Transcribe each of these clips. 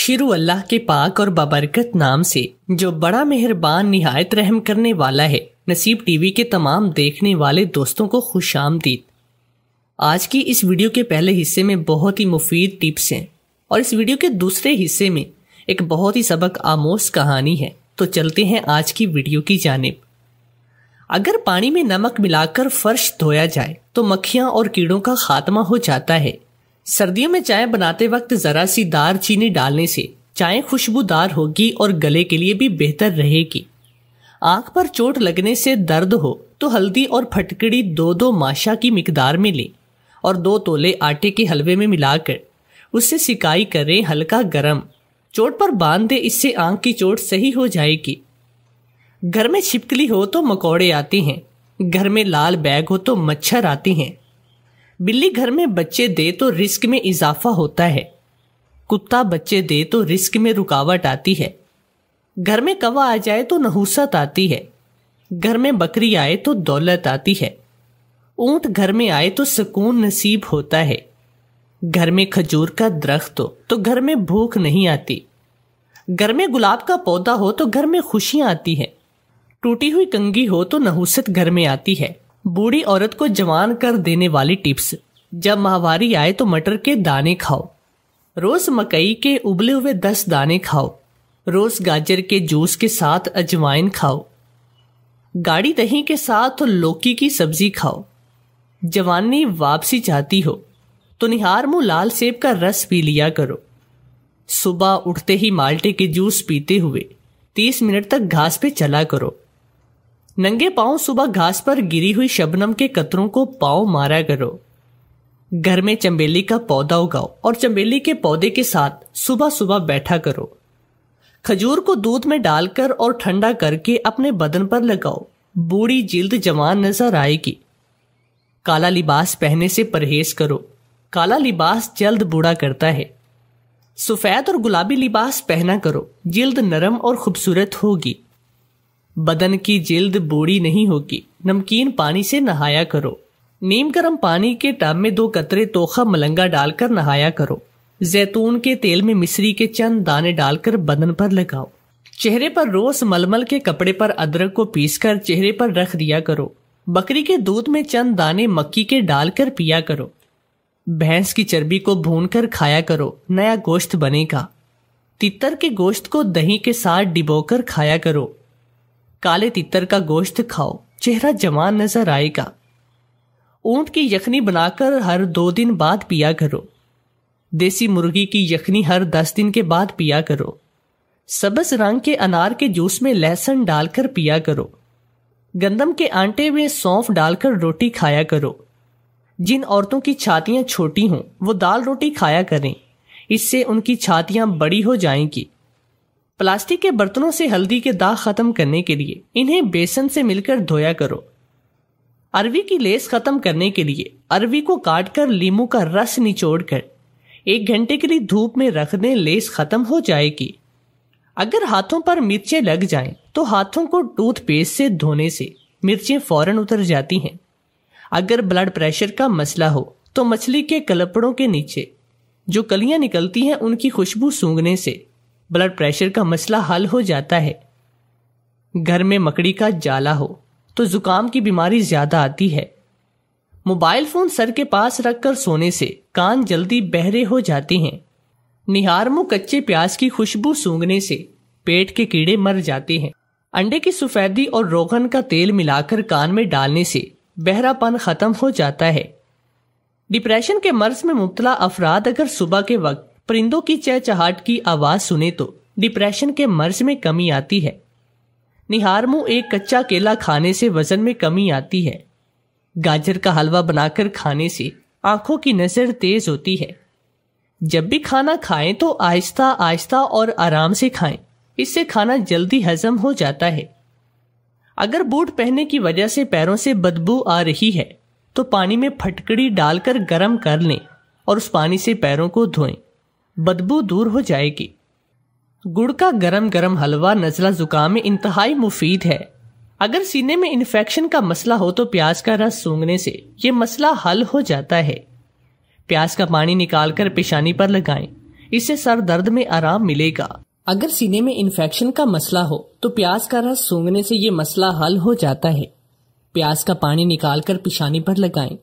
شروع اللہ کے پاک اور بابرکت نام سے جو بڑا مہربان نہایت رحم کرنے والا ہے۔ نصیب ٹی وی کے تمام دیکھنے والے دوستوں کو خوش آمدید۔ آج کی اس ویڈیو کے پہلے حصے میں بہت ہی مفید ٹپس ہیں اور اس ویڈیو کے دوسرے حصے میں ایک بہت ہی سبق آموز کہانی ہے۔ تو چلتے ہیں آج کی ویڈیو کی جانب۔ اگر پانی میں نمک ملا کر فرش دھویا جائے تو مکھیاں اور کیڑوں کا خاتمہ ہو جاتا ہے۔ سردیوں میں چائے بناتے وقت ذرا سی دار چینی ڈالنے سے چائے خوشبودار ہوگی اور گلے کے لیے بھی بہتر رہے گی۔ آنکھ پر چوٹ لگنے سے درد ہو تو ہلدی اور پھٹکڑی 2 ماشا کی مقدار میں لیں اور 2 تولے آٹے کے حلوے میں ملا کر اس سے سکائی کریں ہلکا گرم، چوٹ پر باندھ دے، اس سے آنکھ کی چوٹ صحیح ہو جائے گی۔ گھر میں چھپکلی ہو تو مکوڑے آتے ہیں، گھر میں لال بیگ ہو تو مچھر آتے ہیں، بلی گھر میں بچے دے تو رزق میں اضافہ ہوتا ہے، کتا بچے دے تو رزق میں رکاوٹ آتی ہے، گھر میں کوا آ جائے تو نحوست آتی ہے، گھر میں بکری آئے تو دولت آتی ہے، اونٹ گھر میں آئے تو سکون نصیب ہوتا ہے، گھر میں کھجور کا درخت ہو تو گھر میں بھوک نہیں آتی، گھر میں گلاب کا پودا ہو تو گھر میں خوشیاں آتی ہیں، ٹوٹی ہوئی کنگھی ہو تو نحوست گھر میں آتی ہے۔ بوڑھی عورت کو جوان کر دینے والی ٹپس: جب ماہواری آئے تو مٹر کے دانے کھاؤ، روز مکئی کے ابلے ہوئے 10 دانے کھاؤ، روز گاجر کے جوس کے ساتھ اجوائن کھاؤ، گاڑی دہی کے ساتھ لوکی کی سبزی کھاؤ۔ جوانی واپسی چاہتی ہو تو نہار منہ لال سیب کا رس پی لیا کرو۔ صبح اٹھتے ہی مالٹے کے جوس پیتے ہوئے 30 منٹ تک گھاس پہ چلا کرو۔ ننگے پاؤں صبح گھاس پر گری ہوئی شبنم کے قطروں کو پاؤں مارا کرو۔ گھر میں چنبیلی کا پودا اگاؤ اور چنبیلی کے پودے کے ساتھ صبح صبح بیٹھا کرو۔ کھجور کو دودھ میں ڈال کر اور ٹھنڈا کر کے اپنے بدن پر لگاؤ، بوڑھی جلد جوان نظر آئے گی۔ کالا لباس پہننے سے پرہیز کرو، کالا لباس جلد بوڑھا کرتا ہے۔ سفید اور گلابی لباس پہنا کرو، جلد نرم اور خوبصورت ہوگی۔ بدن کی جلد بوڑھی نہیں ہوگی۔ نمکین پانی سے نہایا کرو۔ نیم گرم پانی کے ٹب میں 2 قطرے توخا ملنگا ڈال کر نہایا کرو۔ زیتون کے تیل میں مصری کے چند دانے ڈال کر بدن پر لگاؤ۔ چہرے پر روز ململ کے کپڑے پر ادرک کو پیس کر چہرے پر رکھ دیا کرو۔ بکری کے دودھ میں چند دانے مکی کے ڈال کر پیا کرو۔ بھینس کی چربی کو بھون کر کھایا کرو، نیا گوشت بنے گا۔ تیتر کے گوشت کو دہی کے ساتھ ڈبو کر کھایا کرو۔ کالے تیتر کا گوشت کھاؤ، چہرہ جوان نظر آئے گا۔ اونٹ کی یخنی بنا کر ہر 2 دن بعد پیا کرو۔ دیسی مرغی کی یخنی ہر 10 دن کے بعد پیا کرو۔ سبز رنگ کے انار کے جوس میں لہسن ڈال کر پیا کرو۔ گندم کے آٹے میں سونف ڈال کر روٹی کھایا کرو۔ جن عورتوں کی چھاتیاں چھوٹی ہوں وہ دال روٹی کھایا کریں، اس سے ان کی چھاتیاں بڑی ہو جائیں گی۔ پلاسٹک کے برتنوں سے ہلدی کے داغ ختم کرنے کے لیے انہیں بیسن سے مل کر دھویا کرو۔ اروی کی لیس ختم کرنے کے لیے اروی کو کاٹ کر لیموں کا رس نچوڑ کر 1 گھنٹے کے لیے دھوپ میں رکھ دیں، لیس ختم ہو جائے گی۔ اگر ہاتھوں پر مرچیں لگ جائیں تو ہاتھوں کو ٹوتھ پیسٹ سے دھونے سے مرچیں فوراً اتر جاتی ہیں۔ اگر بلڈ پریشر کا مسئلہ ہو تو مچھلی کے کلپڑوں کے نیچے جو کلیاں نکلتی ہیں ان کی خوشبو سونگھنے سے بلڈ پریشر کا مسئلہ حل ہو جاتا ہے۔ گھر میں مکڑی کا جالا ہو تو زکام کی بیماری زیادہ آتی ہے۔ موبائل فون سر کے پاس رکھ کر سونے سے کان جلدی بہرے ہو جاتے ہیں۔ نہار منہ کچے پیاز کی خوشبو سونگھنے سے پیٹ کے کیڑے مر جاتے ہیں۔ انڈے کی سفیدی اور روغن کا تیل ملا کر کان میں ڈالنے سے بہرا پن ختم ہو جاتا ہے۔ ڈپریشن کے مرض میں مبتلا افراد اگر صبح کے وقت پرندوں کی چہچہاٹ کی آواز سنے تو ڈپریشن کے مرض میں کمی آتی ہے۔ نہار منہ ایک کچا کیلا کھانے سے وزن میں کمی آتی ہے۔ گاجر کا حلوہ بنا کر کھانے سے آنکھوں کی نظر تیز ہوتی ہے۔ جب بھی کھانا کھائیں تو آہستہ آہستہ اور آرام سے کھائیں، اس سے کھانا جلدی ہضم ہو جاتا ہے۔ اگر بوٹ پہننے کی وجہ سے پیروں سے بدبو آ رہی ہے تو پانی میں پھٹکڑی ڈال کر گرم کر لیں اور اس پانی سے پیروں کو دھوئیں، بدبو دور ہو جائے گی۔ گڑ کا گرم گرم حلوہ نزلہ زکام میں انتہائی مفید ہے۔ اگر سینے میں انفیکشن کا مسئلہ ہو تو پیاز کا رس سونگھنے سے یہ مسئلہ حل ہو جاتا ہے۔ پیاز کا پانی نکال کر پیشانی پر لگائیں، اس سے سر درد میں آرام ملے گا۔ اگر سینے میں انفیکشن کا مسئلہ ہو تو پیاز کا رس سونگھنے سے یہ مسئلہ حل ہو جاتا ہے۔ پیاز کا پانی نکال کر پیشانی پر لگائیں،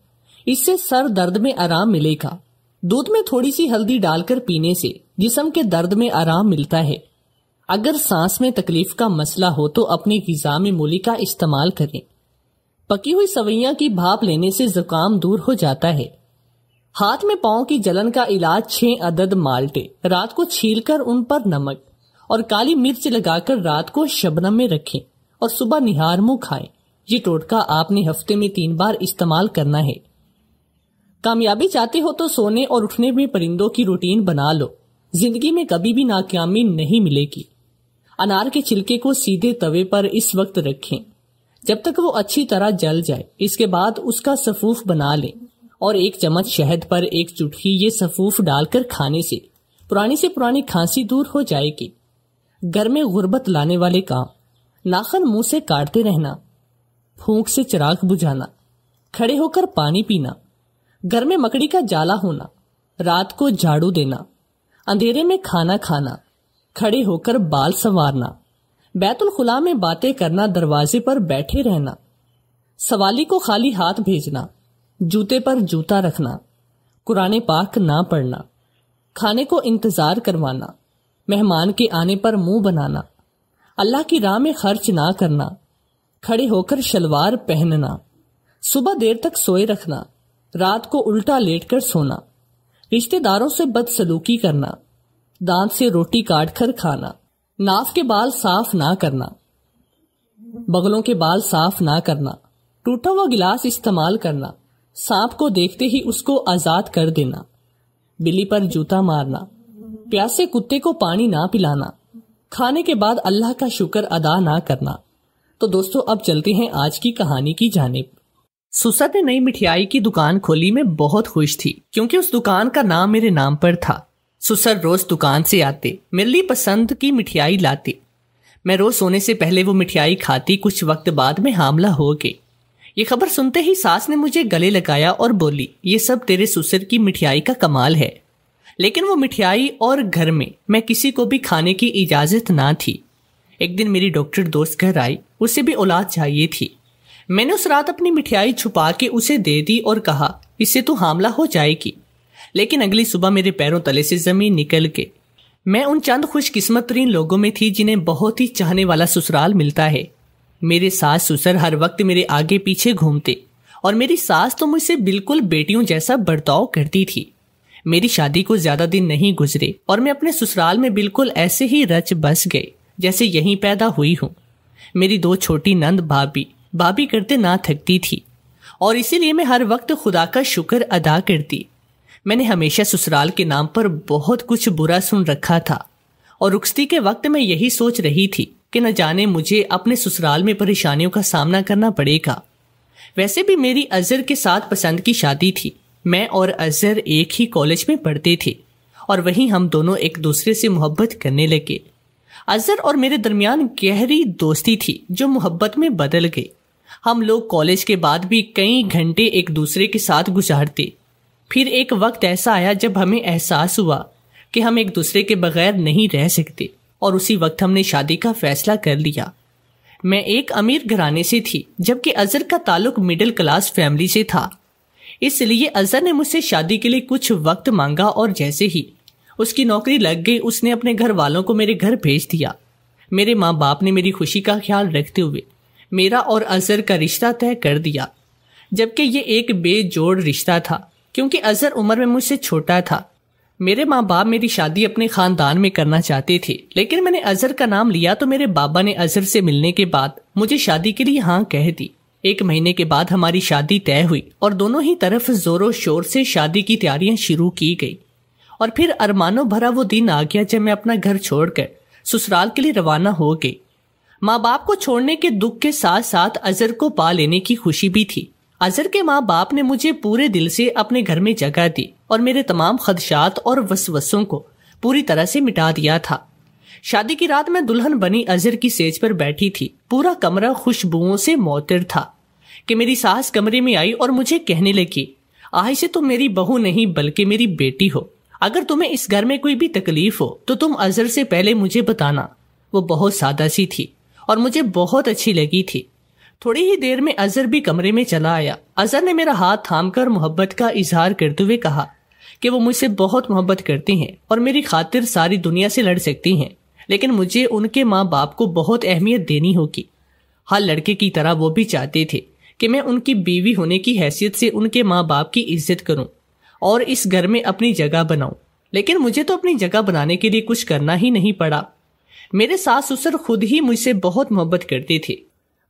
اس سے سر درد میں آرام ملے گا۔ دودھ میں تھوڑی سی ہلدی ڈال کر پینے سے جسم کے درد میں آرام ملتا ہے۔ اگر سانس میں تکلیف کا مسئلہ ہو تو اپنی غذا میں مولی کا استعمال کریں۔ پکی ہوئی سوئیاں کی بھاپ لینے سے زکام دور ہو جاتا ہے۔ ہاتھ میں پاؤں کی جلن کا علاج 6 عدد مالٹے رات کو چھیل کر ان پر نمک اور کالی مرچ لگا کر رات کو شبنم میں رکھیں اور صبح نہار منہ کھائیں۔ یہ ٹوٹکا آپ نے ہفتے میں 3 بار استعمال کرنا ہے۔ کامیابی چاہتے ہو تو سونے اور اٹھنے میں پرندوں کی روٹین بنا لو، زندگی میں کبھی بھی ناکامی نہیں ملے گی۔ انار کے چھلکے کو سیدھے توے پر اس وقت رکھیں جب تک وہ اچھی طرح جل جائے، اس کے بعد اس کا سفوف بنا لیں اور 1 چمچ شہد پر 1 چٹکی یہ سفوف ڈال کر کھانے سے پرانی کھانسی دور ہو جائے گی۔ گھر میں غربت لانے والے کام: ناخن منہ سے کاٹتے رہنا، پھونک سے چراغ بجھانا، کھڑے ہو کر پانی پینا، گھر میں مکڑی کا جالا ہونا، رات کو جھاڑو دینا، اندھیرے میں کھانا کھانا، کھڑے ہو کر بال سنوارنا، بیت الخلاء میں باتیں کرنا، دروازے پر بیٹھے رہنا، سوالی کو خالی ہاتھ بھیجنا، جوتے پر جوتا رکھنا، قرآن پاک نہ پڑھنا، کھانے کو انتظار کروانا، مہمان کے آنے پر منہ بنانا، اللہ کی راہ میں خرچ نہ کرنا، کھڑے ہو کر شلوار پہننا، صبح دیر تک سوئے رکھنا، رات کو الٹا لیٹ کر سونا، رشتہ داروں سے بدسلوکی کرنا، دانت سے روٹی کاٹ کر کھانا، ناف کے بال صاف نہ کرنا، بغلوں کے بال صاف نہ کرنا، ٹوٹا ہوا گلاس استعمال کرنا، سانپ کو دیکھتے ہی اس کو آزاد کر دینا، بلی پر جوتا مارنا، پیاسے کتے کو پانی نہ پلانا، کھانے کے بعد اللہ کا شکر ادا نہ کرنا۔ تو دوستو اب چلتے ہیں آج کی کہانی کی جانب۔ سسر نے نئی مٹھائی کی دکان کھولی، میں بہت خوش تھی کیونکہ اس دکان کا نام میرے نام پر تھا۔ سسر روز دکان سے آتے، میرے لیے پسند کی مٹھائی لاتے، میں روز سونے سے پہلے وہ مٹھائی کھاتی۔ کچھ وقت بعد میں حاملہ ہو گئی۔ یہ خبر سنتے ہی ساس نے مجھے گلے لگایا اور بولی، یہ سب تیرے سسر کی مٹھائی کا کمال ہے۔ لیکن وہ مٹھائی اور گھر میں کسی کو بھی کھانے کی اجازت نہ تھی۔ ایک دن میری ڈاکٹر دوست گھر آئی، اسے بھی اولاد چاہیے تھی۔ میں نے اس رات اپنی مٹھائی چھپا کے اسے دے دی اور کہا، اس سے تو حاملہ ہو جائے گی۔ لیکن اگلی صبح میرے پیروں تلے سے زمین نکل گئی۔ میں ان چند خوش قسمت ترین لوگوں میں تھی جنہیں بہت ہی چاہنے والا سسرال ملتا ہے۔ میرے ساس سسر ہر وقت میرے آگے پیچھے گھومتے اور میری ساس تو مجھ سے بالکل بیٹیوں جیسا برتاؤ کرتی تھی۔ میری شادی کو زیادہ دن نہیں گزرے اور میں اپنے سسرال میں بالکل ایسے ہی رچ بس گئے جیسے یہیں پیدا ہوئی ہوں۔ میری 2 چھوٹی نند بھابی کرتے نہ تھکتی تھی اور اسی لیے میں ہر وقت خدا کا شکر ادا کرتی۔ میں نے ہمیشہ سسرال کے نام پر بہت کچھ برا سن رکھا تھا اور رخصتی کے وقت میں یہی سوچ رہی تھی کہ نہ جانے مجھے اپنے سسرال میں پریشانیوں کا سامنا کرنا پڑے گا۔ ویسے بھی میری اظہر کے ساتھ پسند کی شادی تھی۔ میں اور اظہر ایک ہی کالج میں پڑھتے تھے اور وہیں ہم دونوں ایک دوسرے سے محبت کرنے لگے۔ اظہر اور میرے درمیان گہری دوستی تھی جو محبت میں بدل گئی۔ ہم لوگ کالج کے بعد بھی کئی گھنٹے ایک دوسرے کے ساتھ گزارتے۔ پھر ایک وقت ایسا آیا جب ہمیں احساس ہوا کہ ہم ایک دوسرے کے بغیر نہیں رہ سکتے اور اسی وقت ہم نے شادی کا فیصلہ کر لیا۔ میں ایک امیر گھرانے سے تھی جبکہ اظہر کا تعلق مڈل کلاس فیملی سے تھا۔ اس لیے اظہر نے مجھ سے شادی کے لیے کچھ وقت مانگا اور جیسے ہی اس کی نوکری لگ گئی اس نے اپنے گھر والوں کو میرے گھر بھیج دیا۔ میرے ماں باپ نے میری خوشی کا خیال رکھتے ہوئے میرا اور اظہر کا رشتہ طے کر دیا، جبکہ یہ ایک بے جوڑ رشتہ تھا کیونکہ اظہر عمر میں مجھ سے چھوٹا تھا۔ میرے ماں باپ میری شادی اپنے خاندان میں کرنا چاہتے تھے، لیکن میں نے اظہر کا نام لیا تو میرے بابا نے اظہر سے ملنے کے بعد مجھے شادی کے لیے ہاں کہہ دی۔ 1 مہینے کے بعد ہماری شادی طے ہوئی اور دونوں ہی طرف زور و شور سے شادی کی تیاریاں شروع کی گئی۔ اور پھر ارمانوں بھرا وہ دن آ گیا جب میں اپنا گھر چھوڑ کر سسرال کے لیے روانہ ہو گئی۔ ماں باپ کو چھوڑنے کے دکھ کے ساتھ ساتھ اظہر کو پا لینے کی خوشی بھی تھی۔ اظہر کے ماں باپ نے مجھے پورے دل سے اپنے گھر میں جگہ دی اور میرے تمام خدشات اور وسوسوں کو پوری طرح سے مٹا دیا تھا۔ شادی کی رات میں دلہن بنی اظہر کی سیج پر بیٹھی تھی۔ پورا کمرہ خوشبوؤں سے معطر تھا کہ میری ساس کمرے میں آئی اور مجھے کہنے لگی، آج سے تم میری بہو نہیں بلکہ میری بیٹی ہو۔ اگر تمہیں اس گھر میں کوئی بھی تکلیف ہو تو تم اظہر سے پہلے مجھے بتانا۔ وہ بہت سادہ سی تھی اور مجھے بہت اچھی لگی تھی۔ تھوڑی ہی دیر میں اظہر بھی کمرے میں چلا آیا۔ اظہر نے میرا ہاتھ تھام کر محبت کا اظہار کرتے ہوئے کہا کہ وہ مجھ سے بہت محبت کرتی ہیں اور میری خاطر ساری دنیا سے لڑ سکتی ہیں، لیکن مجھے ان کے ماں باپ کو بہت اہمیت دینی ہوگی۔ ہر لڑکے کی طرح وہ بھی چاہتے تھے کہ میں ان کی بیوی ہونے کی حیثیت سے ان کے ماں باپ کی عزت کروں اور اس گھر میں اپنی جگہ بناؤں، لیکن مجھے تو اپنی جگہ بنانے کے لیے کچھ کرنا ہی نہیں پڑا۔ میرے ساس سسر خود ہی مجھ سے بہت محبت کرتے تھے۔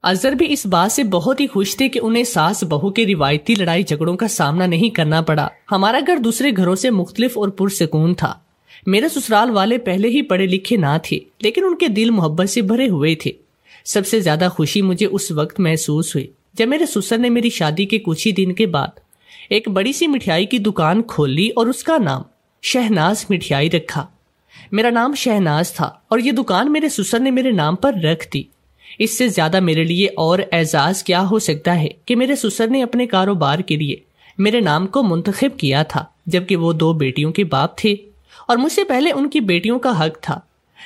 اظہر بھی اس بات سے بہت ہی خوش تھے کہ انہیں ساس بہو کے روایتی لڑائی جھگڑوں کا سامنا نہیں کرنا پڑا۔ ہمارا گھر دوسرے گھروں سے مختلف اور پرسکون تھا۔ میرے سسرال والے پہلے ہی پڑھے لکھے نہ تھے، لیکن ان کے دل محبت سے بھرے ہوئے تھے۔ سب سے زیادہ خوشی مجھے اس وقت محسوس ہوئی جب میرے سسر نے میری شادی کے کچھ ہی دن کے بعد ایک بڑی سی مٹھائی کی دکان کھول لی اور اس کا نام شہناز مٹھائی رکھا۔ میرا نام شہناز تھا اور یہ دکان میرے سسر نے میرے نام پر رکھ دی۔ اس سے زیادہ میرے لیے اور اعزاز کیا ہو سکتا ہے کہ میرے سسر نے اپنے کاروبار کے لیے میرے نام کو منتخب کیا تھا، جبکہ وہ 2 بیٹیوں کے باپ تھے اور مجھ سے پہلے ان کی بیٹیوں کا حق تھا،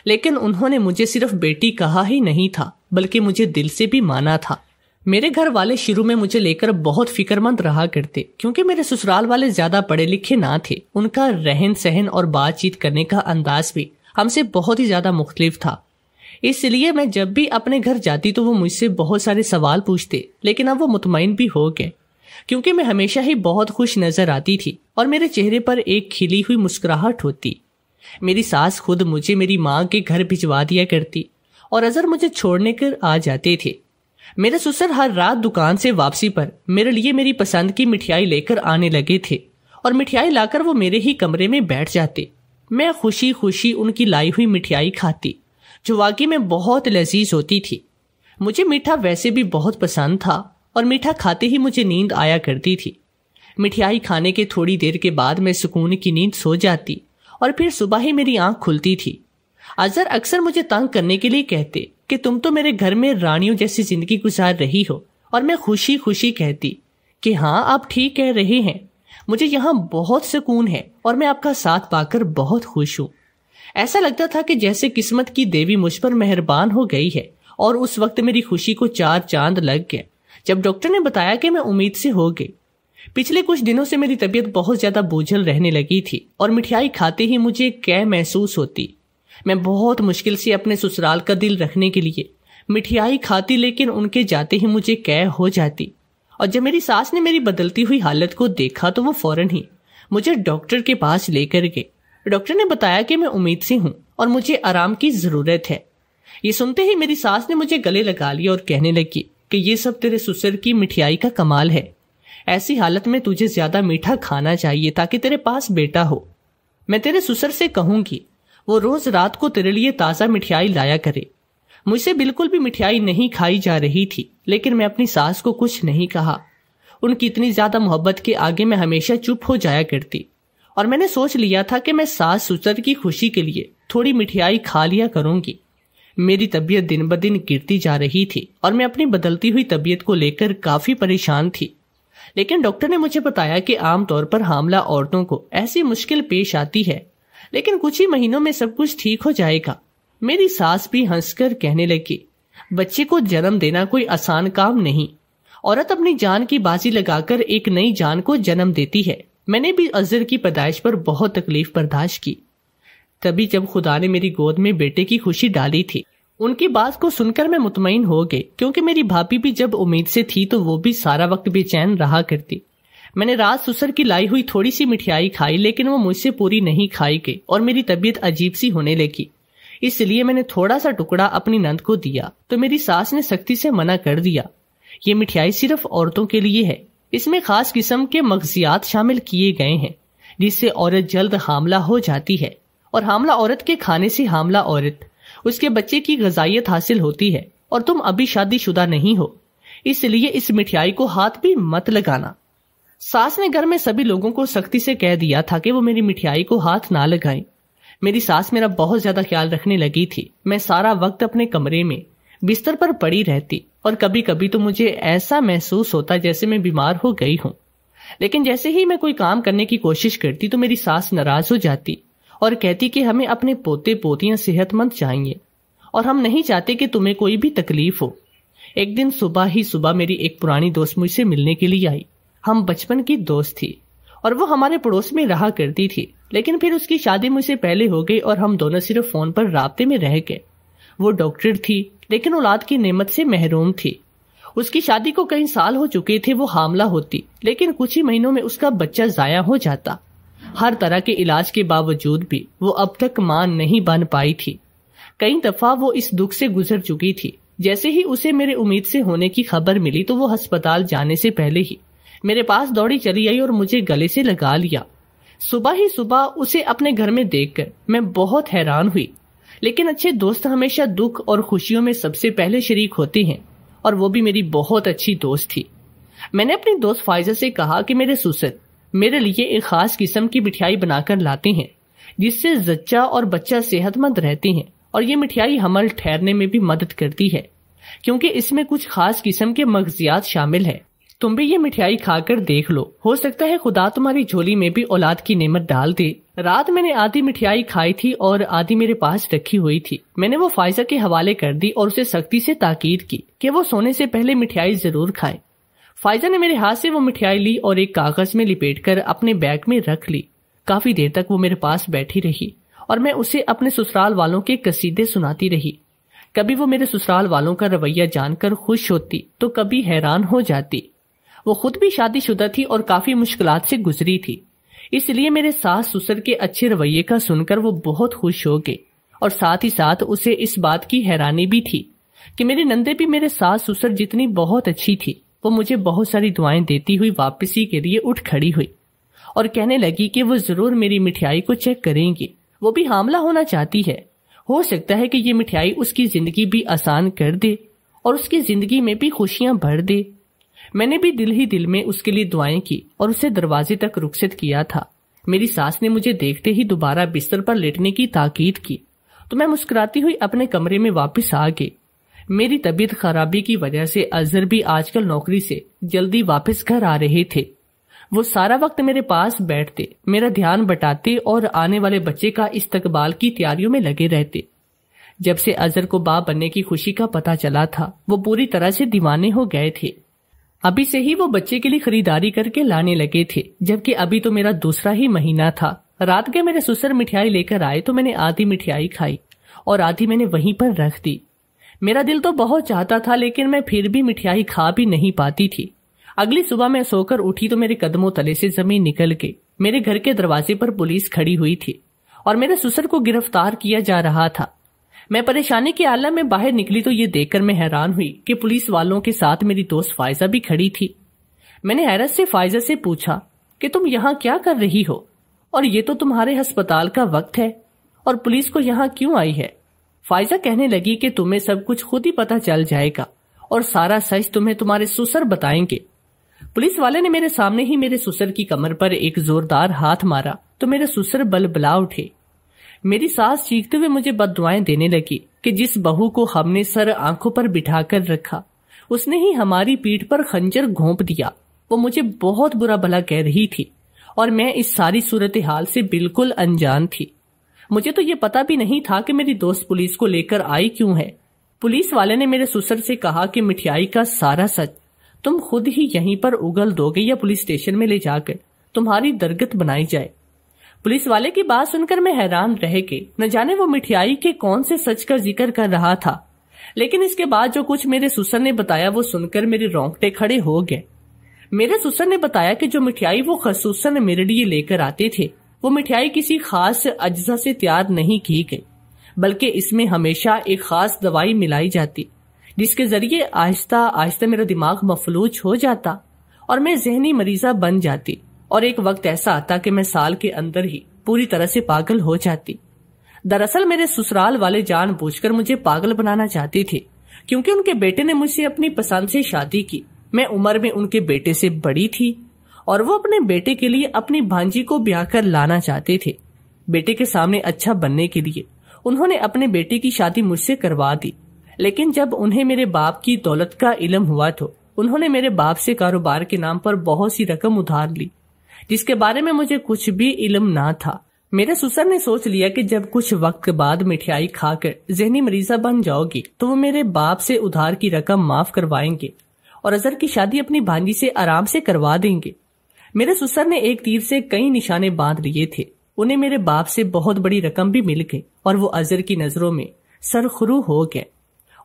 لیکن انہوں نے مجھے صرف بیٹی کہا ہی نہیں تھا بلکہ مجھے دل سے بھی مانا تھا۔ میرے گھر والے شروع میں مجھے لے کر بہت فکر مند رہا کرتے، کیونکہ میرے سسرال والے زیادہ پڑھے لکھے نہ تھے۔ ان کا رہن سہن اور بات چیت کرنے کا انداز بھی ہم سے بہت ہی زیادہ مختلف تھا۔ اس لیے میں جب بھی اپنے گھر جاتی تو وہ مجھ سے بہت سارے سوال پوچھتے، لیکن اب وہ مطمئن بھی ہو گئے، کیونکہ میں ہمیشہ ہی بہت خوش نظر آتی تھی اور میرے چہرے پر ایک کھلی ہوئی مسکراہٹ ہوتی۔ میری ساس خود مجھے میری ماں کے گھر بھجوا دیا کرتی اور اظہر مجھے چھوڑنے کر آ جاتے تھے۔ میرے سسر ہر رات دکان سے واپسی پر میرے لیے میری پسند کی مٹھائی لے کر آنے لگے تھے اور مٹھائی لا کر وہ میرے ہی کمرے میں بیٹھ جاتے۔ میں خوشی خوشی ان کی لائی ہوئی مٹھائی کھاتی، جو واقعی میں بہت لذیذ ہوتی تھی۔ مجھے میٹھا ویسے بھی بہت پسند تھا اور میٹھا کھاتے ہی مجھے نیند آیا کرتی تھی۔ مٹھائی کھانے کے تھوڑی دیر کے بعد میں سکون کی نیند سو جاتی اور پھر صبح ہی میری آنکھ کھلتی تھی۔ اظہر اکثر مجھے تنگ کرنے کے لیے کہتے کہ تم تو میرے گھر میں رانیوں جیسی زندگی گزار رہی ہو، اور میں خوشی خوشی کہتی کہ ہاں آپ ٹھیک کہہ رہے ہیں، مجھے یہاں بہت سکون ہے اور میں آپ کا ساتھ پا کر بہت خوش ہوں۔ ایسا لگتا تھا کہ جیسے قسمت کی دیوی مجھ پر مہربان ہو گئی ہے، اور اس وقت میری خوشی کو 4 چاند لگ گئے جب ڈاکٹر نے بتایا کہ میں امید سے ہو گئی۔ پچھلے کچھ دنوں سے میری طبیعت بہت زیادہ بوجھل رہنے لگی تھی اور مٹھائی کھاتے ہی مجھے قے محسوس ہوتی۔ میں بہت مشکل سے اپنے سسرال کا دل رکھنے کے لیے مٹھائی کھاتی، لیکن ان کے جاتے ہی مجھے قے ہو جاتی۔ اور جب میری ساس نے میری بدلتی ہوئی حالت کو دیکھا تو وہ فوراً ہی مجھے ڈاکٹر کے پاس لے کر گئے۔ ڈاکٹر نے بتایا کہ میں امید سے ہوں اور مجھے آرام کی ضرورت ہے۔ یہ سنتے ہی میری ساس نے مجھے گلے لگا لیا اور کہنے لگی کہ یہ سب تیرے سسر کی مٹھائی کا کمال ہے، ایسی حالت میں تجھے زیادہ میٹھا کھانا چاہیے تاکہ تیرے پاس بیٹا ہو۔ میں تیرے سسر سے کہوں گی وہ روز رات کو تیرے لیے تازہ مٹھائی لایا کرے۔ مجھ سے بالکل بھی مٹھائی نہیں کھائی جا رہی تھی، لیکن میں اپنی ساس کو کچھ نہیں کہا۔ ان کی اتنی زیادہ محبت کے آگے میں ہمیشہ چپ ہو جایا کرتی، اور میں نے سوچ لیا تھا کہ میں ساس سسر کی خوشی کے لیے تھوڑی مٹھائی کھا لیا کروں گی۔ میری طبیعت دن بدن گرتی جا رہی تھی اور میں اپنی بدلتی ہوئی طبیعت کو لے کر کافی پریشان تھی، لیکن ڈاکٹر نے مجھے بتایا کہ عام طور پر حاملہ عورتوں کو ایسی مشکل پیش آتی ہے، لیکن کچھ ہی مہینوں میں سب کچھ ٹھیک ہو جائے گا۔ میری ساس بھی ہنس کر کہنے لگی، بچے کو جنم دینا کوئی آسان کام نہیں، عورت اپنی جان کی بازی لگا کر ایک نئی جان کو جنم دیتی ہے۔ میں نے بھی اظہر کی پیدائش پر بہت تکلیف برداشت کی، تبھی جب خدا نے میری گود میں بیٹے کی خوشی ڈالی تھی۔ ان کی بات کو سن کر میں مطمئن ہو گئی، کیونکہ میری بھابھی بھی جب امید سے تھی تو وہ بھی سارا وقت بے چین رہا کرتی۔ میں نے رات سسر کی لائی ہوئی تھوڑی سی مٹھائی کھائی، لیکن وہ مجھ سے پوری نہیں کھائی گئی اور میری طبیعت عجیب سی ہونے لگی۔ اس لیے میں نے تھوڑا سا ٹکڑا اپنی نند کو دیا تو میری ساس نے سختی سے منع کر دیا۔ یہ مٹھائی صرف عورتوں کے لیے ہے، اس میں خاص قسم کے مغزیات شامل کیے گئے ہیں جس سے عورت جلد حاملہ ہو جاتی ہے، اور حاملہ عورت کے کھانے سے حاملہ عورت اس کے بچے کی غذائیت حاصل ہوتی ہے، اور تم ابھی شادی شدہ نہیں ہو، اس لیے اس مٹھائی کو ہاتھ بھی مت لگانا۔ ساس نے گھر میں سبھی لوگوں کو سختی سے کہہ دیا تھا کہ وہ میری مٹھائی کو ہاتھ نہ لگائیں۔ میری ساس میرا بہت زیادہ خیال رکھنے لگی تھی۔ میں سارا وقت اپنے کمرے میں بستر پر پڑی رہتی، اور کبھی کبھی تو مجھے ایسا محسوس ہوتا جیسے میں بیمار ہو گئی ہوں۔ لیکن جیسے ہی میں کوئی کام کرنے کی کوشش کرتی تو میری ساس ناراض ہو جاتی اور کہتی کہ ہمیں اپنے پوتے پوتیاں صحت مند چاہیے اور ہم نہیں چاہتے کہ تمہیں کوئی بھی تکلیف ہو۔ ایک دن صبح میری ایک پرانی دوست مجھ سے ملنے کے لیے آئی۔ ہم بچپن کی دوست تھی اور وہ ہمارے پڑوس میں رہا کرتی تھی، لیکن پھر اس کی شادی مجھ سے پہلے ہو گئی اور ہم دونوں صرف فون پر رابطے میں رہ گئے۔ وہ ڈاکٹر تھی لیکن اولاد کی نعمت سے محروم تھی۔ اس کی شادی کو کئی سال ہو چکے تھے، وہ حاملہ ہوتی لیکن کچھ ہی مہینوں میں اس کا بچہ ضائع ہو جاتا۔ ہر طرح کے علاج کے باوجود بھی وہ اب تک ماں نہیں بن پائی تھی۔ کئی دفعہ وہ اس دکھ سے گزر چکی تھی۔ جیسے ہی اسے میرے امید سے ہونے کی خبر ملی تو وہ ہسپتال جانے سے پہلے ہی میرے پاس دوڑی چلی آئی اور مجھے گلے سے لگا لیا۔ صبح اسے اپنے گھر میں دیکھ کر میں بہت حیران ہوئی، لیکن اچھے دوست ہمیشہ دکھ اور خوشیوں میں سب سے پہلے شریک ہوتے ہیں، اور وہ بھی میری بہت اچھی دوست تھی۔ میں نے اپنی دوست فائزہ سے کہا کہ میرے سسر میرے لیے ایک خاص قسم کی مٹھائی بنا کر لاتے ہیں جس سے زچہ اور بچہ صحت مند رہتے ہیں، اور یہ مٹھائی حمل ٹھہرنے میں بھی مدد کرتی ہے کیونکہ اس میں کچھ خاص قسم کے مغزیات شامل ہیں۔ تم بھی یہ مٹھائی کھا کر دیکھ لو، ہو سکتا ہے خدا تمہاری جھولی میں بھی اولاد کی نعمت ڈال دے۔ رات میں نے آدھی مٹھائی کھائی تھی اور آدھی میرے پاس رکھی ہوئی تھی۔ میں نے وہ فائزہ کے حوالے کر دی اور اسے سختی سے تاکید کی کہ وہ سونے سے پہلے مٹھائی ضرور کھائے۔ فائزہ نے میرے ہاتھ سے وہ مٹھائی لی اور ایک کاغذ میں لپیٹ کر اپنے بیگ میں رکھ لی۔ کافی دیر تک وہ میرے پاس بیٹھی رہی اور میں اسے اپنے سسرال والوں کے قصیدے سناتی رہی۔ کبھی وہ میرے سسرال والوں کا رویہ جان کر خوش ہوتی تو کبھی حیران ہو جاتی۔ وہ خود بھی شادی شدہ تھی اور کافی مشکلات سے گزری تھی، اس لیے میرے ساس سسر کے اچھے رویے کا سن کر وہ بہت خوش ہو گئے، اور ساتھ ہی ساتھ اسے اس بات کی حیرانی بھی تھی کہ میری نندے بھی میرے ساس سسر جتنی بہت اچھی تھی۔ وہ مجھے بہت ساری دعائیں دیتی ہوئی واپسی کے لیے اٹھ کھڑی ہوئی اور کہنے لگی کہ وہ ضرور میری مٹھائی کو چیک کریں گی، وہ بھی حاملہ ہونا چاہتی ہے، ہو سکتا ہے کہ یہ مٹھائی اس کی زندگی بھی آسان کر دے اور اس کی زندگی میں بھی خوشیاں بھر دے۔ میں نے بھی دل ہی دل میں اس کے لیے دعائیں کی اور اسے دروازے تک رخصت کیا تھا۔ میری ساس نے مجھے دیکھتے ہی دوبارہ بستر پر لیٹنے کی تاکید کی تو میں مسکراتی ہوئی اپنے کمرے میں واپس آ گئی۔ میری طبیعت خرابی کی وجہ سے اظہر بھی آج کل نوکری سے جلدی واپس گھر آ رہے تھے۔ وہ سارا وقت میرے پاس بیٹھتے، میرا دھیان بٹاتے اور آنے والے بچے کا استقبال کی تیاریوں میں لگے رہتے۔ جب سے اظہر کو باپ بننے کی خوشی کا پتہ چلا تھا وہ پوری طرح سے دیوانے ہو گئے تھے۔ ابھی سے ہی وہ بچے کے لیے خریداری کر کے لانے لگے تھے، جبکہ ابھی تو میرا دوسرا ہی مہینہ تھا۔ رات کے میرے سسر مٹھائی لے کر آئے تو میں نے آدھی مٹھائی کھائی اور آدھی میں نے وہیں پر رکھ دی۔ میرا دل تو بہت چاہتا تھا لیکن میں پھر بھی مٹھائی کھا بھی نہیں پاتی تھی۔ اگلی صبح میں سو کر اٹھی تو میرے قدموں تلے سے زمین نکل گئی۔ میرے گھر کے دروازے پر پولیس کھڑی ہوئی تھی اور میرے سسر کو گرفتار کیا جا رہا تھا۔ میں پریشانی کے عالم میں باہر نکلی تو یہ دیکھ کر میں حیران ہوئی کہ پولیس والوں کے ساتھ میری دوست فائزہ بھی کھڑی تھی۔ میں نے حیرت سے فائزہ سے پوچھا کہ تم یہاں کیا کر رہی ہو، اور یہ تو تمہارے ہسپتال کا وقت ہے، اور پولیس کو یہاں کیوں آئی ہے؟ فائزہ کہنے لگی کہ تمہیں سب کچھ خود ہی پتہ چل جائے گا اور سارا سچ تمہیں تمہارے سسر بتائیں گے۔ پولیس والے نے میرے سامنے ہی میرے سسر کی کمر پر ایک زوردار ہاتھ مارا تو میرے سسر بلبلا اٹھے۔ میری ساس چیختے ہوئے مجھے بد دعائیں دینے لگی کہ جس بہو کو ہم نے سر آنکھوں پر بٹھا کر رکھا اس نے ہی ہماری پیٹھ پر خنجر گھونپ دیا۔ وہ مجھے بہت برا بھلا کہہ رہی تھی اور میں اس ساری صورتحال سے بالکل انجان تھی۔ مجھے تو یہ پتا بھی نہیں تھا کہ میری دوست پولیس کو لے کر آئی کیوں ہے۔ پولیس والے نے میرے سسر سے کہا کہ مٹھائی کا سارا سچ تم خود ہی یہیں پر اگل دو گے یا پولیس اسٹیشن میں لے جا کر تمہاری درگت بنائی جائے۔ پولیس والے کی بات سن کر میں حیران رہ کے نہ جانے وہ مٹھائی کے کون سے سچ کا ذکر کر رہا تھا، لیکن اس کے بعد جو کچھ میرے سسر نے بتایا وہ سن کر میرے رونگٹے کھڑے ہو گئے۔ میرے سسر نے بتایا کہ جو مٹھائی وہ خصوصاً میرے لیے لے کر آتے تھے وہ مٹھائی کسی خاص اجزا سے تیار نہیں کی گئی، بلکہ اس میں ہمیشہ ایک خاص دوائی ملائی جاتی جس کے ذریعے آہستہ آہستہ میرا دماغ مفلوج ہو جاتا اور میں ذہنی مریضہ بن جاتی، اور ایک وقت ایسا آتا کہ میں سال کے اندر ہی پوری طرح سے پاگل ہو جاتی۔ دراصل میرے سسرال والے جان بوجھ کر مجھے پاگل بنانا چاہتے تھے کیونکہ ان کے بیٹے نے مجھ سے اپنی پسند سے شادی کی۔ میں عمر میں ان کے بیٹے سے بڑی تھی اور وہ اپنے بیٹے کے لیے اپنی بھانجی کو بیاہ کر لانا چاہتے تھے۔ بیٹے کے سامنے اچھا بننے کے لیے انہوں نے اپنے بیٹے کی شادی مجھ سے کروا دی، لیکن جب انہیں میرے باپ کی دولت کا علم ہوا تو انہوں نے میرے باپ سے کاروبار کے نام پر بہت سی رقم ادھار لی جس کے بارے میں مجھے کچھ بھی علم نہ تھا۔ میرے سسر نے سوچ لیا کہ جب کچھ وقت بعد مٹھائی کھا کر ذہنی مریضہ بن جاؤ گی تو وہ میرے باپ سے ادھار کی رقم معاف کروائیں گے اور اظہر کی شادی اپنی بھانجی سے آرام سے کروا دیں گے۔ میرے سسر نے ایک تیر سے کئی نشانے باندھ لیے تھے۔ انہیں میرے باپ سے بہت بڑی رقم بھی مل گئی اور وہ اظہر کی نظروں میں سرخرو ہو گئے،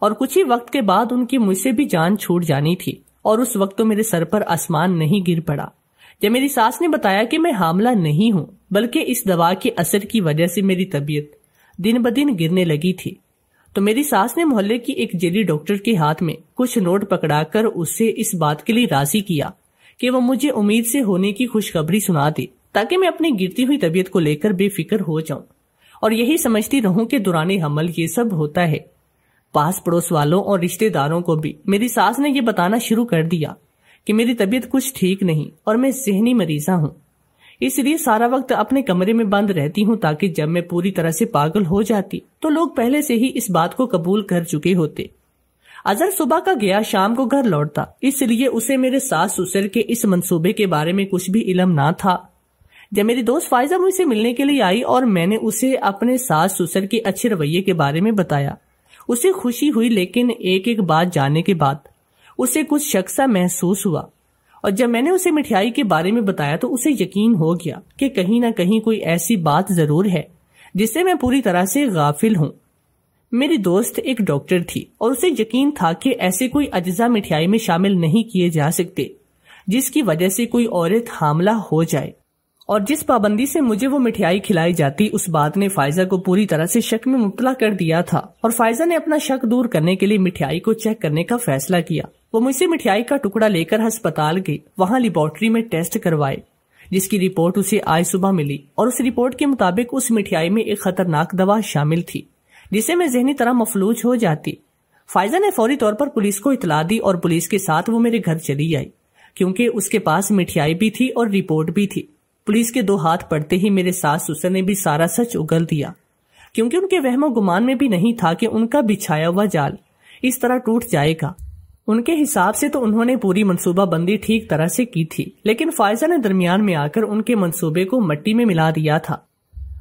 اور کچھ ہی وقت کے بعد ان کی مجھ سے بھی جان چھوٹ جانی تھی، اور اس وقت تو میرے سر پر آسمان نہیں گر پڑا جب میری ساس نے بتایا کہ میں حاملہ نہیں ہوں، بلکہ اس دوا کے اثر کی وجہ سے میری طبیعت دن بدن گرنے لگی تھی۔ تو میری ساس نے محلے کی ایک جیلی ڈاکٹر کے ہاتھ میں کچھ نوٹ پکڑا کر اسے اس بات کے لیے راضی کیا کہ وہ مجھے امید سے ہونے کی خوشخبری سنا دے تاکہ میں اپنی گرتی ہوئی طبیعت کو لے کر بے فکر ہو جاؤں اور یہی سمجھتی رہوں کہ دوران حمل یہ سب ہوتا ہے۔ پاس پڑوس والوں اور رشتے داروں کو بھی میری ساس نے یہ بتانا شروع کر دیا کہ میری طبیعت کچھ ٹھیک نہیں اور میں ذہنی مریضہ ہوں، اس لیے سارا وقت اپنے کمرے میں بند رہتی ہوں تاکہ جب میں پوری طرح سے پاگل ہو جاتی تو لوگ پہلے سے ہی اس بات کو قبول کر چکے ہوتے۔ اظہر صبح کا گیا شام کو گھر لوٹتا، اس لیے اسے میرے ساس سسر کے اس منصوبے کے بارے میں کچھ بھی علم نہ تھا۔ جب میری دوست فائزہ مجھ سے ملنے کے لیے آئی اور میں نے اسے اپنے ساس سسر کے اچھے رویے کے بارے میں بتایا، اسے خوشی ہوئی، لیکن ایک ایک بات جاننے کے بعد اسے کچھ شک سا محسوس ہوا، اور جب میں نے اسے مٹھائی کے بارے میں بتایا تو اسے یقین ہو گیا کہ کہیں نہ کہیں کوئی ایسی بات ضرور ہے جس سے میں پوری طرح سے غافل ہوں۔ میری دوست ایک ڈاکٹر تھی اور اسے یقین تھا کہ ایسے کوئی اجزاء مٹھائی میں شامل نہیں کیے جا سکتے جس کی وجہ سے کوئی عورت حاملہ ہو جائے، اور جس پابندی سے مجھے وہ مٹھائی کھلائی جاتی اس بات نے فائزہ کو پوری طرح سے شک میں مبتلا کر دیا تھا، اور فائزہ نے اپنا شک دور کرنے کے لیے مٹھائی کو چیک کرنے کا فیصلہ کیا۔ وہ مجھ سے مٹھائی کا ٹکڑا لے کر ہسپتال گئی، وہاں لیبارٹری میں ٹیسٹ کروائے جس کی رپورٹ اسے آج صبح ملی، اور اس رپورٹ کے مطابق اس مٹھائی میں ایک خطرناک دوا شامل تھی جسے میں ذہنی طرح مفلوج ہو جاتی۔ فائزہ نے فوری طور پر پولیس کو اطلاع دی اور پولیس کے ساتھ وہ میرے گھر چلی آئی کیونکہ اس کے پاس مٹھائی بھی تھی اور رپورٹ بھی تھی۔ پولیس کے 2 ہاتھ پڑتے ہی میرے ساس سسر نے بھی سارا سچ اگل دیا کیونکہ ان کے وہم و گمان میں بھی نہیں تھا کہ ان کا بچھایا ہوا جال اس طرح ٹوٹ جائے گا۔ ان کے حساب سے تو انہوں نے پوری منصوبہ بندی ٹھیک طرح سے کی تھی، لیکن فائزہ نے درمیان میں آ کر ان کے منصوبے کو مٹی میں ملا دیا تھا۔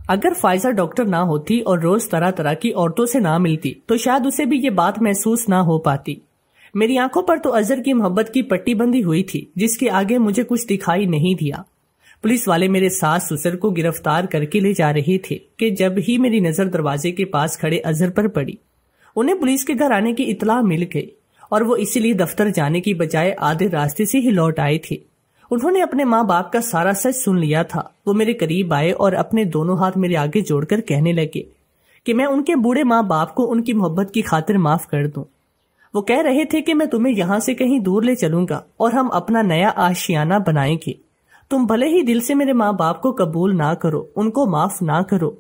اگر فائزہ ڈاکٹر نہ ہوتی اور روز طرح طرح کی عورتوں سے نہ ملتی تو شاید اسے بھی یہ بات محسوس نہ ہو پاتی۔ میری آنکھوں پر تو اظہر کی محبت کی پٹی بندی ہوئی تھی جس کے آگے مجھے کچھ دکھائی نہیں دیا۔ پولیس والے میرے ساس سسر کو گرفتار کر کے لے جا رہے تھے کہ جب ہی میری نظر دروازے کے پاس کھڑے اظہر پر پڑی۔ انہیں پولیس کے گھر آنے کی اطلاع مل گئی اور وہ اسی لیے دفتر جانے کی بجائے آدھے راستے سے ہی لوٹ آئے تھے۔ انہوں نے اپنے ماں باپ کا سارا سچ سن لیا تھا۔ وہ میرے قریب آئے اور اپنے دونوں ہاتھ میرے آگے جوڑ کر کہنے لگے کہ میں ان کے بوڑھے ماں باپ کو ان کی محبت کی خاطر معاف کر دوں۔ وہ کہہ رہے تھے کہ میں تمہیں یہاں سے کہیں دور لے چلوں گا اور ہم اپنا نیا آشیانہ بنائیں گے۔ تم بھلے ہی دل سے میرے ماں باپ کو قبول نہ کرو، ان کو معاف نہ کرو،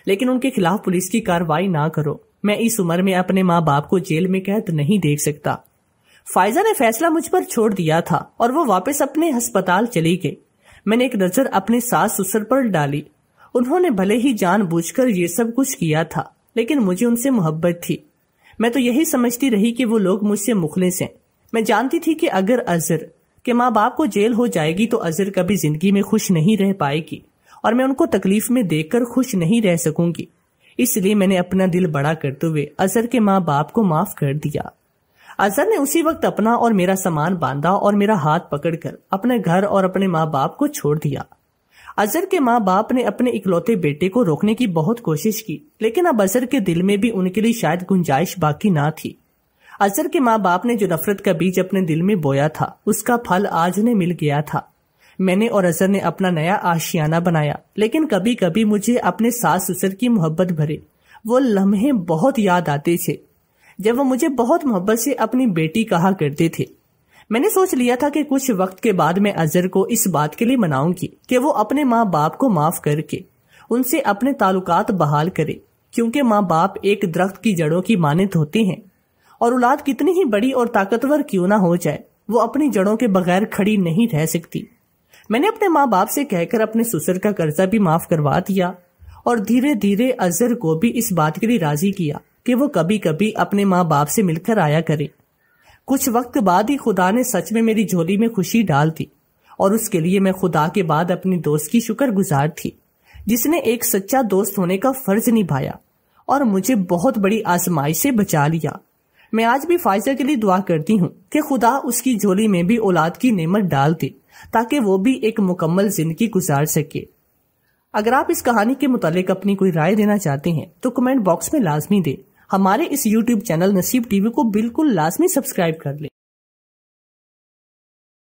لیکن ان کے خلاف پولیس کی کارروائی نہ کرو۔ میں اس عمر میں اپنے ماں باپ کو جیل میں قید نہیں دیکھ سکتا۔ فائزہ نے فیصلہ مجھ پر چھوڑ دیا تھا اور وہ واپس اپنے ہسپتال چلی گئی۔ میں نے ایک نظر اپنے ساس سسر پر ڈالی۔ انہوں نے بھلے ہی جان بوجھ کر یہ سب کچھ کیا تھا، لیکن مجھے ان سے محبت تھی۔ میں تو یہی سمجھتی رہی کہ وہ لوگ مجھ سے مخلص ہیں۔ میں جانتی تھی کہ اگر اظہر کہ ماں باپ کو جیل ہو جائے گی تو اظہر کبھی زندگی میں خوش نہیں رہ پائے گی اور میں ان کو تکلیف میں دیکھ کر خوش نہیں رہ سکوں گی۔ اس لیے میں نے اپنا دل بڑا کرتے ہوئے اظہر کے ماں باپ کو معاف کر دیا۔ اظہر نے اسی وقت اپنا اور میرا سامان باندھا اور میرا ہاتھ پکڑ کر اپنے گھر اور اپنے ماں باپ کو چھوڑ دیا۔ اظہر کے ماں باپ نے اپنے اکلوتے بیٹے کو روکنے کی بہت کوشش کی، لیکن اب اظہر کے دل میں بھی ان کے لیے شاید گنجائش باقی نہ تھی۔ اظہر کے ماں باپ نے جو نفرت کا بیج اپنے دل میں بویا تھا اس کا پھل آج انہیں مل گیا تھا۔ میں نے اور اظہر نے اپنا نیا آشیانہ بنایا، لیکن کبھی کبھی مجھے اپنے ساس سسر کی محبت بھرے وہ لمحے بہت یاد آتے تھے جب وہ مجھے بہت محبت سے اپنی بیٹی کہا کرتے تھے۔ میں نے سوچ لیا تھا کہ کچھ وقت کے بعد میں اظہر کو اس بات کے لیے مناؤں گی کہ وہ اپنے ماں باپ کو معاف کر کے ان سے اپنے تعلقات بحال کرے، کیونکہ ماں باپ ایک درخت کی جڑوں کی مانند ہوتے ہیں اور اولاد کتنی ہی بڑی اور طاقتور کیوں نہ ہو جائے وہ اپنی جڑوں کے بغیر کھڑی نہیں رہ سکتی۔ میں نے اپنے ماں باپ سے کہہ کر اپنے سسر کا قرضہ بھی معاف کروا دیا اور دھیرے دھیرے اظہر کو بھی اس بات کے لیے راضی کیا کہ وہ کبھی کبھی اپنے ماں باپ سے مل کر آیا کرے۔ کچھ وقت بعد ہی خدا نے سچ میں میری جھولی میں خوشی ڈال دی، اور اس کے لیے میں خدا کے بعد اپنی دوست کی شکر گزار تھی، جس نے ایک سچا دوست ہونے کا فرض نبھایا اور مجھے بہت بڑی آزمائش سے بچا لیا۔ میں آج بھی فائزہ کے لیے دعا کرتی ہوں کہ خدا اس کی جھولی میں بھی اولاد کی نعمت ڈال دے تاکہ وہ بھی ایک مکمل زندگی گزار سکے۔ اگر آپ اس کہانی کے متعلق اپنی کوئی رائے دینا چاہتے ہیں تو کمنٹ باکس میں لازمی دیں۔ ہمارے اس یوٹیوب چینل نصیب ٹی وی کو بالکل لازمی سبسکرائب کر لیں۔